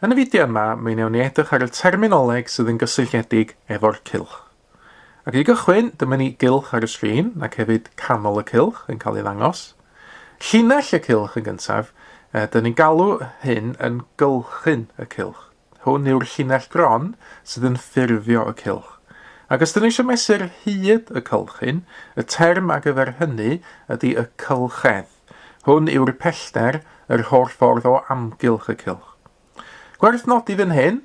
Yn y fideo yma, mi wnawn ni edrych ar y terminoleg sydd yn gysylltiedig efo'r cylch. Ac i gychwyn, dyma ni gylch ar y sgrin, ac hefyd canol y cylch yn cael ei ddangos. Llinell y cylch yn gyntaf, dyn ni'n galw hyn yn gylchyn y cylch. Hwn yw'r llinell gron sydd yn ffurfio y cylch. Ac os dyn ni eisiau mesur hyd y cylchyn, y term ar gyfer hynny ydy y cylchedd. Hwn yw'r pellter, yr holl ffordd o amgylch y cylch. Gwerth nodi fan hyn,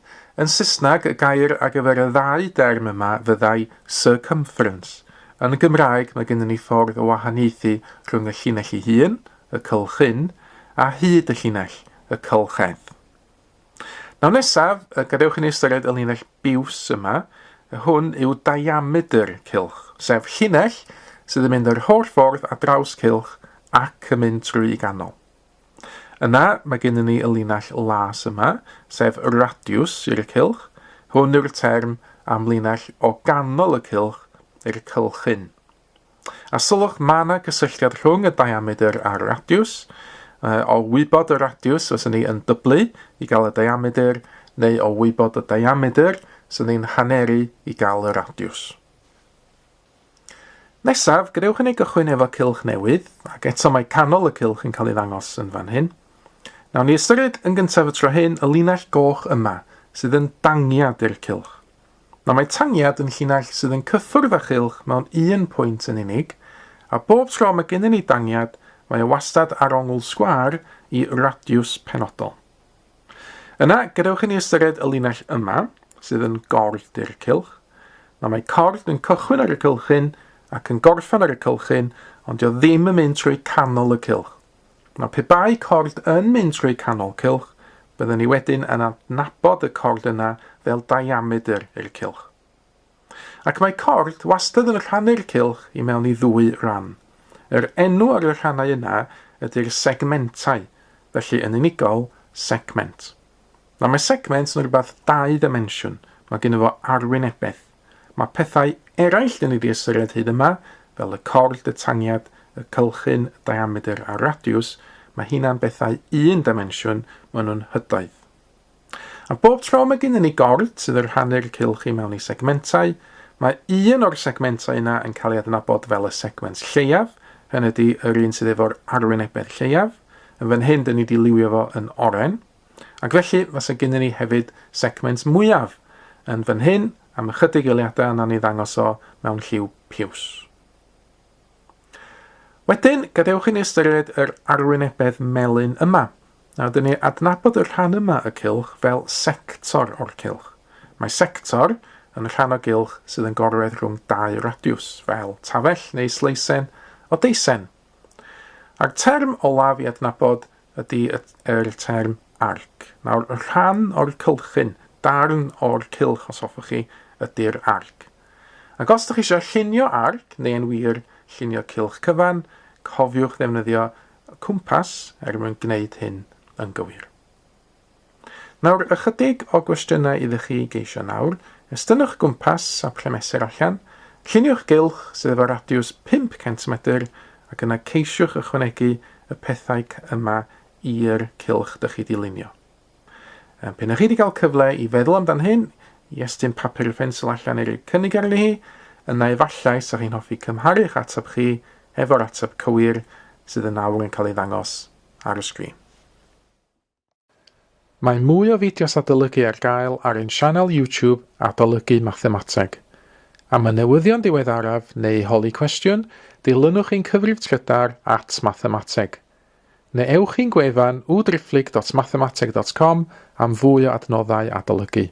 yn Saesneg y gair ar gyfer y ddau derm yma fyddai circumference. Yn y Gymraeg mae gennym ni ffordd o wahaniaethu rhwng y llinell ei hun, y cylchyn, a hyd y llinell, y cylchedd. Nawr nesaf, gadewch i ni ystyried y linell biws yma. Hwn yw diameter cylch, sef llinell sydd yn mynd yr holl ffordd ar draws cylch ac yn mynd trwy ganol. Yna mae gennym ni y linell las yma, sef radiws i'r cylch. Hwn yw'r term am linell o ganol y cylch i'r cylchyn. A sylwch mae yna gysylltiad rhwng y diameter a'r radiws. O wybod y radiws, os ni yn dyblu i gael y diameter, neu o wybod y diameter, sy'n ni'n haneri i gael y radiws. Nesaf, gadewch i ni gychwyn efo cylch newydd, ac eto mae canol y cylch yn cael ei ddangos yn fan hyn. Nawn ni ystyried yn gyntaf y tro hyn y linell goch yma, sydd yn dangiad i'r cylch. Nawr mae tangiad yn llinell sydd yn cyffwrdd â chylch mewn un pwynt yn unig, a bob tro mae gennym ni dangiad, mae e wastad ar ongl sgwâr i radiws penodol. Yna, gadewch i ni ystyried y linell yma, sydd yn gord i'r cylch. Mae cord yn cychwyn ar y cylchyn ac yn gorffen ar y cylchyn, ond dio ddim yn mynd trwy canol y cylch. Pe bai cord yn mynd trwy canol cylch, byddwn ni wedyn yn adnabod y cord yna fel diameter i'r cylch. Ac mae cord wastad yn rhannu'r cylch i mewn i ddwy ran. Yr enw ar y rhannau yna ydy'r segmentau, felly yn unigol segment. Mae segment yn rhywbeth dau dimensiwn. Mae gen i fo arwynebedd. Mae pethau eraill yn ei ystyried hyd yma, fel y cord, y tangiad, y cylchyn, y diameter a radiws. Mae hynna'n bethau un dimensiwn, maen nhw'n hydoedd. A bob tro mae gen i gord sydd yn rhannu'r cylch i mewn i segmentau, mae un o'r segmentau yna yn cael ei adnabod fel y segment lleiaf, hyn ydy yr un sydd efo'r arwynebedd lleiaf. Yn fan hyn, dyn ni wedi liwio fo yn oren. Ac felly, fysa gennym ni hefyd segment mwyaf yn fan hyn, am ychydig eiliadau yna ni ddangos o mewn lliw piws. Wedyn, gadewch i ni ystyried yr arwynebedd melyn yma. Nawr, dyn ni adnabod y rhan yma y cylch fel sector o'r cylch. Mae sector yn rhan o gylch sydd yn gorwedd rhwng dau radiws, fel tafell neu sleisen o deisen. A'r term olaf i adnabod ydy yr term arc. Nawr, y rhan o'r cylchyn, darn o'r cylch os hoffwch chi, ydy'r arc. Ac os ydych chi eisiau llunio arc, neu yn wir llunio cylch cyfan, cofiwch ddefnyddio cwmpas mwyn gwneud hyn yn gywir. Nawr, ychydig o gwestiynau iddo chi geisio nawr, estynnwch gwmpas a plemeser allan, lluniwch gylch sydd efo radiws 5 cm ac yna ceisiwch ychwanegu y pethau yma i'r cylch dych chi wedi lunio. Pan ych chi wedi cael cyfle i feddwl amdan hyn, i estyn papur y ffensel allan i'r cynnig arni hi, yna efallai sa chi'n hoffi cymharu'ch ateb chi efo'r ateb cywir sydd yn nawr yn cael ei ddangos ar y sgrin. Mae mwy o fideos adolygu ar gael ar ein sianel YouTube Adolygu Mathemateg. Am y newyddion diweddaraf neu holi cwestiwn, dilynwch ein cyfrif trydar @mathemateg. Neu ewch i'n gwefan www.mathemateg.com am fwy o adnoddau adolygu.